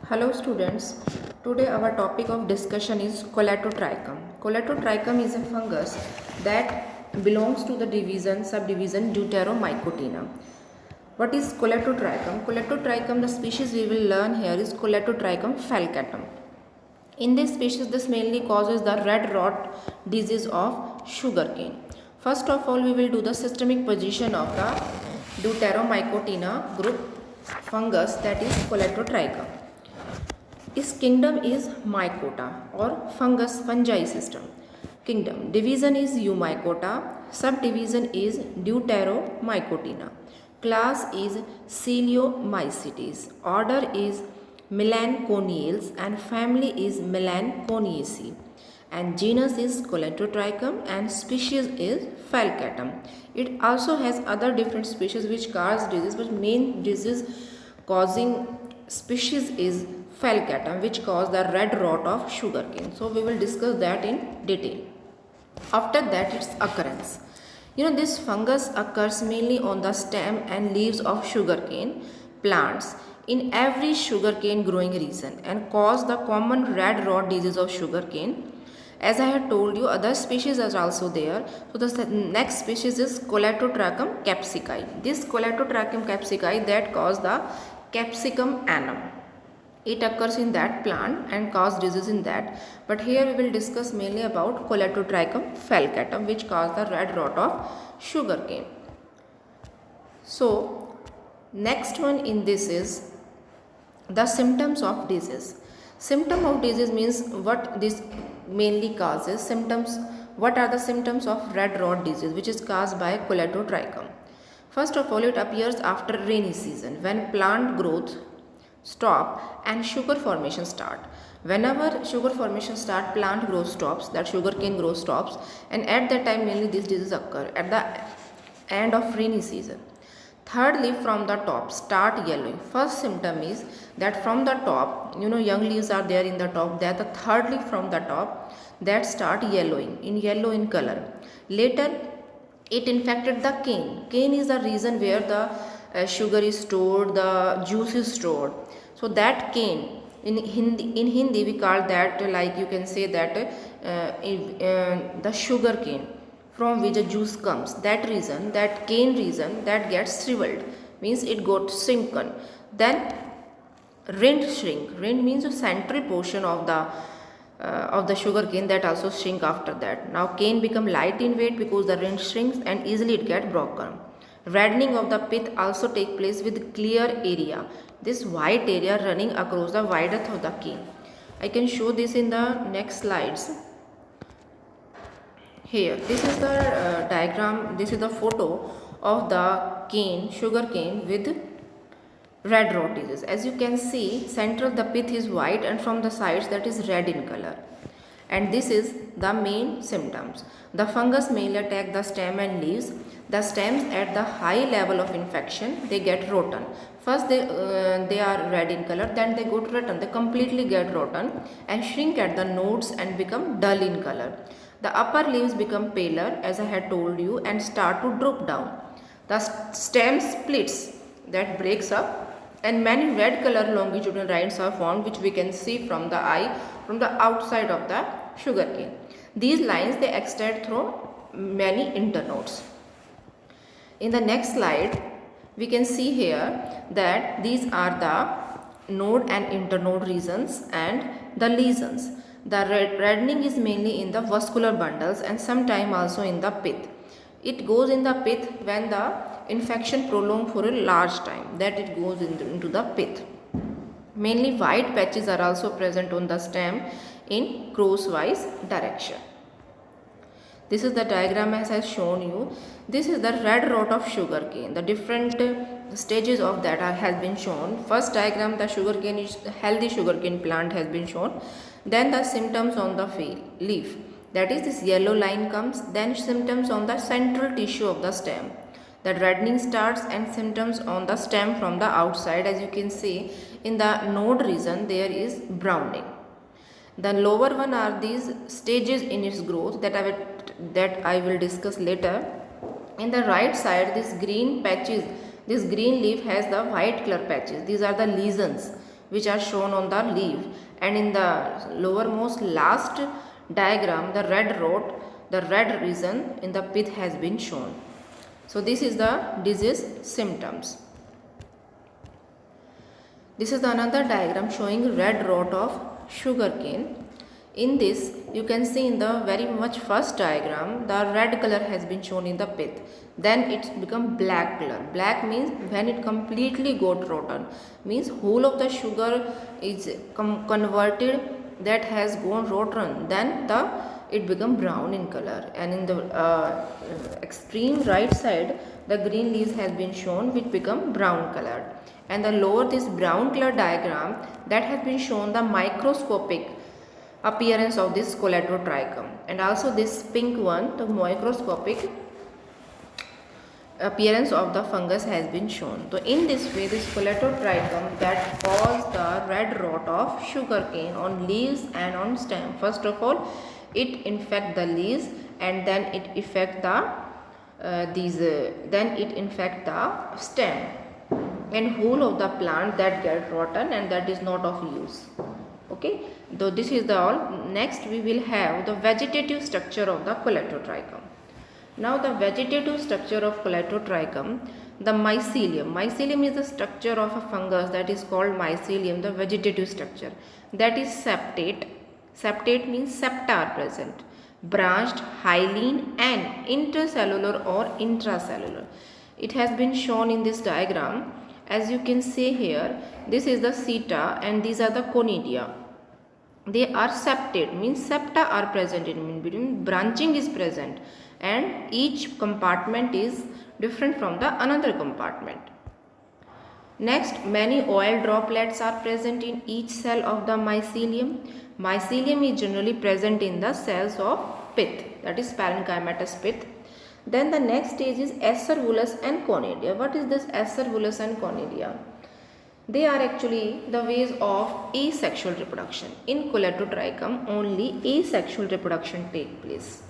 Hello students, today our topic of discussion is Collatotrichum. Collatotrichum is a fungus that belongs to the subdivision Deuteromycotina. What is Collatotrichum? Collatotrichum, the species we will learn here is Collatotrichum falcatum. In this species, this mainly causes the red rot disease of sugarcane. First of all, we will do the systemic position of the Deuteromycotina group fungus, that is Collatotrichum. Its kingdom is Mycota or fungi system. Kingdom division is Eumycota, subdivision is Deuteromycotina. Class is Coeliomycetes. Order is Melanchoniales and family is Melanchoniaceae. And genus is Collatotrichum and species is Falcatum. It also has other different species which cause disease, but main disease causing species is Falcatum, which cause the red rot of sugarcane. So we will discuss that in detail. After that, its occurrence. This fungus occurs mainly on the stem and leaves of sugarcane plants in every sugarcane growing region and cause the common red rot disease of sugarcane. As I had told you, other species are also there. So the next species is Collatotrichum capsicum. This Collatotrichum capsicum that cause the capsicum annum. It occurs in that plant and cause disease in that. But here we will discuss mainly about Collatotrichum falcatum, which cause the red rot of sugarcane. So next one in this is the symptoms of disease. Symptom of disease means what this mainly causes. Symptoms, what are the symptoms of red rot disease which is caused by Collatotrichum? First of all, it appears after rainy season when plant growth stop and sugar formation start. Whenever sugar formation start, plant growth stops, that sugarcane growth stops, and at that time mainly these diseases occur at the end of rainy season. Third leaf from the top start yellowing. First symptom is that from the top, young leaves are there in the top, that the third leaf from the top that start yellowing, in yellow in color. Later it infected the cane. Cane is the region where the sugar is stored, the juice is stored. So that cane, in Hindi we call that, like you can say that the sugar cane from which the juice comes, that region, that cane region that gets shriveled, means it got shrunken. Then rind shrink. Rind means the central portion of the sugar cane that also shrink after that. Now cane become light in weight because the rind shrinks and easily it get broken. Reddening of the pith also take place with clear area. This white area running across the width of the cane. I can show this in the next slides. Here, this is the diagram, this is the photo of the cane, sugar cane with red rot disease. As you can see, central the pith is white and from the sides that is red in color. And this is the main symptoms. The fungus mainly attack the stem and leaves. The stems at the high level of infection, they get rotten. First they are red in color, then they get rotten. They completely get rotten and shrink at the nodes and become dull in color. The upper leaves become paler, as I had told you, and start to droop down. The stem splits, that breaks up, and many red color longitudinal lines are formed, which we can see from the eye, from the outside of the sugarcane. These lines, they extend through many internodes. In the next slide, we can see here that these are the node and internode regions and the lesions. The reddening is mainly in the vascular bundles and sometime also in the pith. It goes in the pith when the infection prolonged for a large time, that it goes into the pith. Mainly white patches are also present on the stem in crosswise direction. This is the diagram as I have shown you. This is the red rot of sugarcane. The different stages of that has been shown. First diagram, the sugarcane is healthy sugarcane plant has been shown. Then the symptoms on the leaf. That is, this yellow line comes. Then symptoms on the central tissue of the stem. The reddening starts and symptoms on the stem from the outside. As you can see, in the node region there is browning. The lower one are these stages in its growth that I will discuss later. In the right side, this green patches, this green leaf has the white color patches. These are the lesions which are shown on the leaf, and in the lowermost last diagram the red region in the pith has been shown. So this is the disease symptoms. This is another diagram showing red rot of sugarcane. In this, you can see in the very much first diagram, the red color has been shown in the pith. Then it's become black color. Black means when it completely got rotten, means whole of the sugar is converted, that has gone rotten. Then it become brown in color. And in the extreme right side, the green leaves has been shown, which become brown colored. And the lower this brown color diagram, that has been shown the microscopic appearance of this Colletotrichum, and also this pink one, the microscopic appearance of the fungus has been shown. So in this way, this Colletotrichum that cause the red rot of sugarcane on leaves and on stem. First of all, it infect the leaves, and then it affect the then it infect the stem and whole of the plant, that get rotten and that is not of use. Okay, so this is the all. Next we will have the vegetative structure of the Colletotrichum. Now the vegetative structure of Colletotrichum, the mycelium. Mycelium is the structure of a fungus that is called mycelium, the vegetative structure. That is septate. Septate means septa are present, branched, hyaline and intercellular or intracellular. It has been shown in this diagram. As you can see here, this is the seta and these are the conidia. They are septate, means septa are present in between, branching is present, and each compartment is different from the another compartment. Next, many oil droplets are present in each cell of the mycelium. Mycelium is generally present in the cells of pith, that is parenchymatous pith. Then the next stage is acervulus and conidia. What is this acervulus and conidia? They are actually the ways of asexual reproduction. In Colletotrichum, only asexual reproduction take place,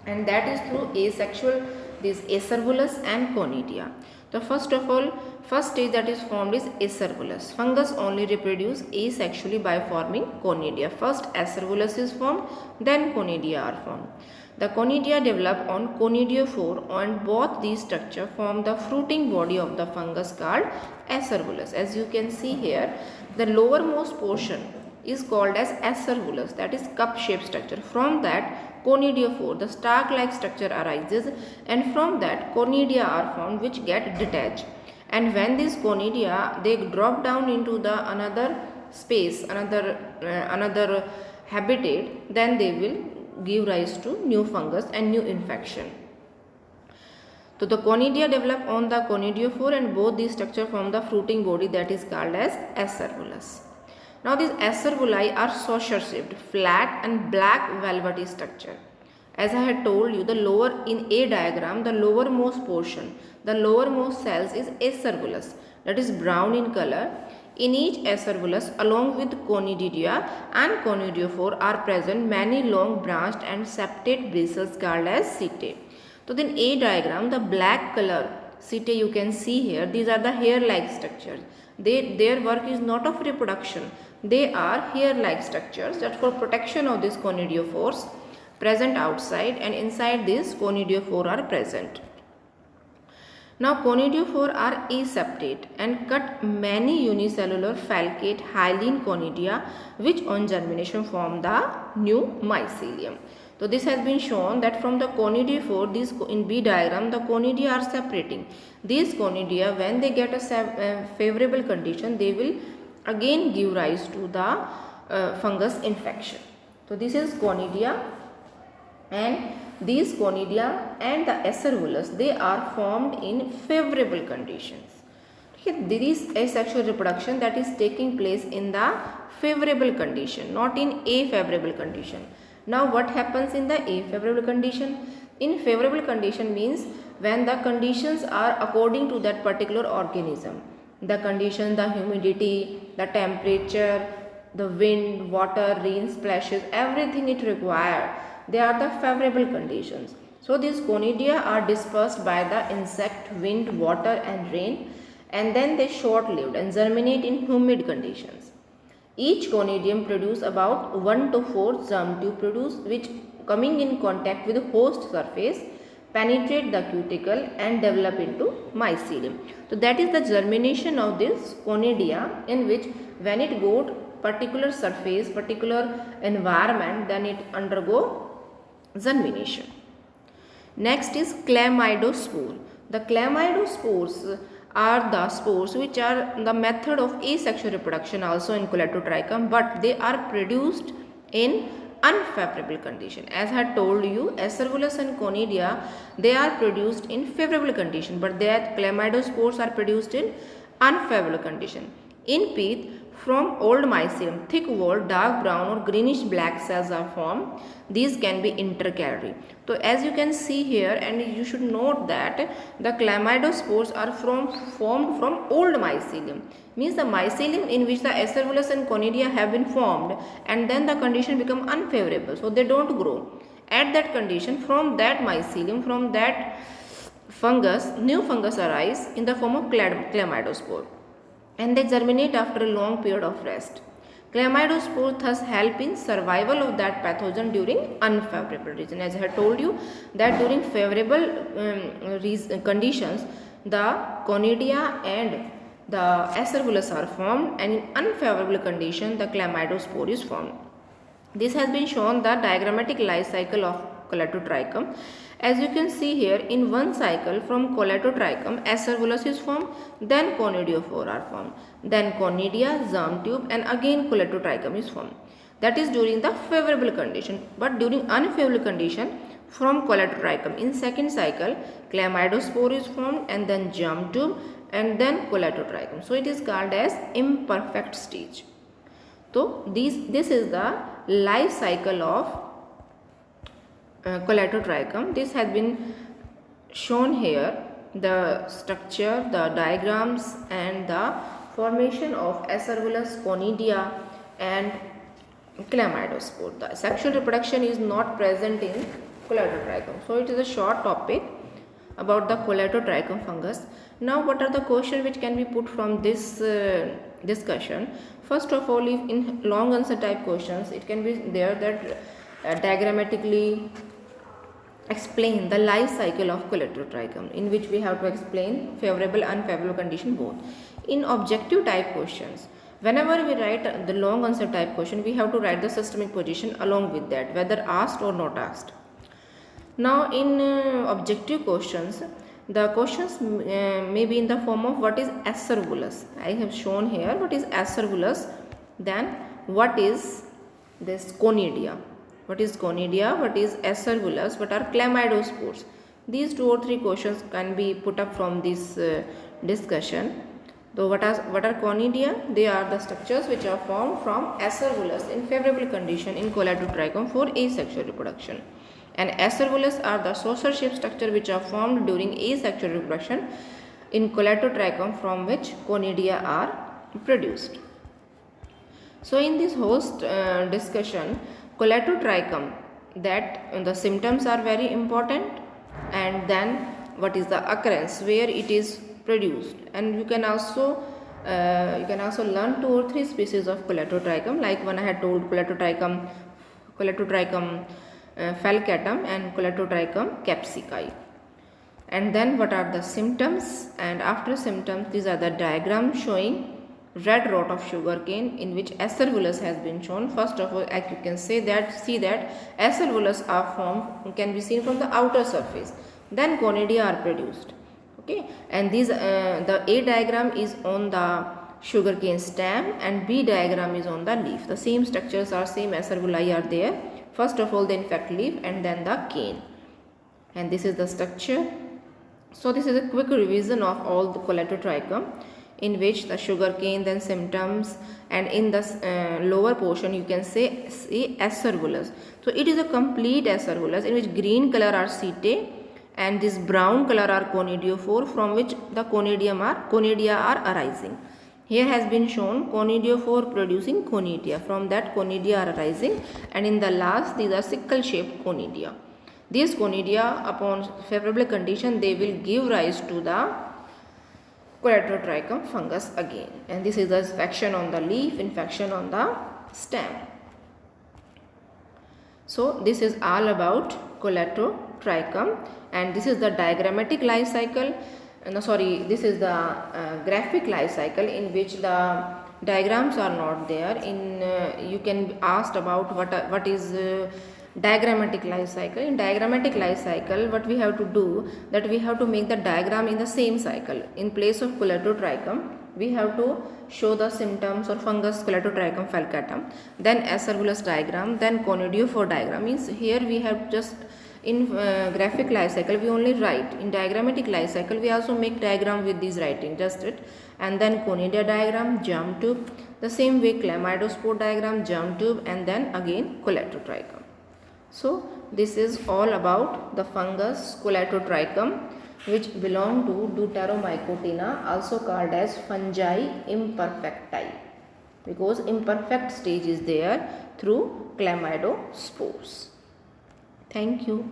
and that is through asexual, this acervulus and conidia. So first of all, first stage that is formed is acervulus. Fungus only reproduce asexually by forming conidia. First acervulus is formed, then conidia are formed. The conidia develop on conidiophore, and both these structures form the fruiting body of the fungus called acervulus. As you can see here, the lowermost portion is called as acervulus, that is cup-shaped structure. From that conidiophore, the stalk-like structure arises, and from that conidia are formed, which get detached. And when these conidia, they drop down into the another space, another habitat, then they will give rise to new fungus and new infection. So the conidia develop on the conidiophore, and both these structure form the fruiting body that is called as acervulus. Now these acervuli are saucer shaped, flat and black velvety structure. As I had told you, the lower in A diagram, the lowermost portion, the lowermost cells is acervulus, that is brown in color. In each acervulus, along with conidia and conidiophore, are present many long branched and septate bristles called as setae. So in A diagram, the black color setae you can see here, these are the hair-like structures. Their work is not of reproduction. They are hair-like structures that for protection of these conidiophores present outside, and inside this conidiophore are present. Now conidiophore are aseptate and cut many unicellular falcate hyaline conidia, which on germination form the new mycelium. So this has been shown that from the conidiophore, this in B diagram, the conidia are separating. These conidia, when they get a favorable condition, they will again give rise to the fungus infection. So this is conidia, and these conidia and the acervulus, they are formed in favorable conditions. Okay, there is asexual reproduction that is taking place in the favorable condition, not in a favorable condition. Now what happens in the a favorable condition? In favorable condition means when the conditions are according to that particular organism. The condition, the humidity, the temperature, the wind, water, rain splashes, everything it requires, they are the favorable conditions. So these conidia are dispersed by the insect, wind, water and rain, and then they short-lived and germinate in humid conditions. Each conidium produce about 1 to 4 germ tube produce, which coming in contact with the host surface penetrate the cuticle and develop into mycelium. So that is the germination of this conidia, in which when it got particular surface, particular environment, then it undergo germination. Next is chlamydospore. The chlamydospores are the spores which are the method of asexual reproduction also in Coletotrichum, but they are produced in unfavorable condition. As I had told you, Acervulus and Conidia, they are produced in favorable condition, but their chlamydospores are produced in unfavorable condition. In pith, from old mycelium, thick walled, dark brown or greenish black cells are formed. These can be intercalary. So as you can see here, and you should note that the chlamydospores are formed from old mycelium. Means the mycelium in which the Acervulus and Conidia have been formed, and then the condition become unfavorable. So they don't grow. At that condition, from that mycelium, from that fungus, new fungus arise in the form of chlamydospore, and they germinate after a long period of rest. Chlamydospore thus help in survival of that pathogen during unfavorable region. As I have told you that during favorable conditions, the Conidia and the Acervulus are formed, and in unfavorable condition the chlamydospore is formed. This has been shown the diagrammatic life cycle of Coletotrichum. As you can see here, in one cycle from Coletotrichum, Acervulus is formed, then Conidiophore are formed, then Conidia, germ tube, and again Coletotrichum is formed. That is during the favorable condition. But during unfavorable condition, from Coletotrichum, in second cycle, Chlamydospore is formed, and then germ tube, and then Coletotrichum. So it is called as imperfect stage. So this is the life cycle of Coletotrichum. This has been shown here, the structure, the diagrams, and the formation of Acervulus, Conidia, and Chlamydospore. The sexual reproduction is not present in Coletotrichum. So it is a short topic about the Coletotrichum fungus. Now what are the questions which can be put from this discussion? First of all, if in long answer type questions, it can be there that diagrammatically explain the life cycle of Coletotrichum, in which we have to explain favorable and unfavorable condition both. In objective type questions, whenever we write the long answer type question, we have to write the systemic position along with that, whether asked or not asked. Now in objective questions, the questions may be in the form of what is Acervulus. I have shown here what is Acervulus, then what is this Conidia. What is Conidia, what is Acervulus, what are Chlamydospores. These 2 or 3 questions can be put up from this discussion. So what are Conidia? They are the structures which are formed from Acervulus in favorable condition in Coletotrichum for asexual reproduction. And Acervulus are the saucer shaped structure which are formed during asexual reproduction in Coletotrichum, from which Conidia are produced. So in this host discussion, Coletotrichum, that the symptoms are very important, and then what is the occurrence, where it is produced, and you can also learn 2 or 3 species of Coletotrichum, like one I had told, Coletotrichum falcatum and Coletotrichum capsicii. And then what are the symptoms, and after symptoms, these are the diagrams showing red rot of sugarcane in which Acervulus has been shown. First of all, as you can see that Acervulus are formed, can be seen from the outer surface, then Conidia are produced. Okay, and these the A diagram is on the sugarcane stem and B diagram is on the leaf. The same structures are same, Acervuli are there. First of all, the infect leaf and then the cane, and this is the structure. So this is a quick revision of all the Coletotrichum, in which the sugarcane, then symptoms, and in the lower portion you can see Acervulus. So it is a complete Acervulus in which green color are setae and this brown color are conidiophore, from which the conidia are arising. Here has been shown conidiophore producing conidia, from that conidia are arising, and in the last these are sickle shaped conidia. These conidia, upon favorable condition, they will give rise to the Coledotrichum fungus again, and this is the infection on the leaf, infection on the stem. So this is all about Coledotrichum, and this is the diagrammatic life cycle. This is the graphic life cycle in which the diagrams are not there. You can be asked about what is diagrammatic life cycle. In diagrammatic life cycle, what we have to do, that we have to make the diagram in the same cycle. In place of Coledotrichum, we have to show the symptoms or fungus Coledotrichum falcatum, then acerulus diagram, then conidiophore diagram. Means here we have just in graphic life cycle we only write. In diagrammatic life cycle we also make diagram with these writing, just it. And then conidia diagram, germ tube, the same way chlamydospore diagram, germ tube, and then again Coledotrichum. So this is all about the fungus Coledotrichum, which belong to Deuteromycotina, also called as fungi imperfecti, because imperfect stage is there through chlamydospores. Thank you.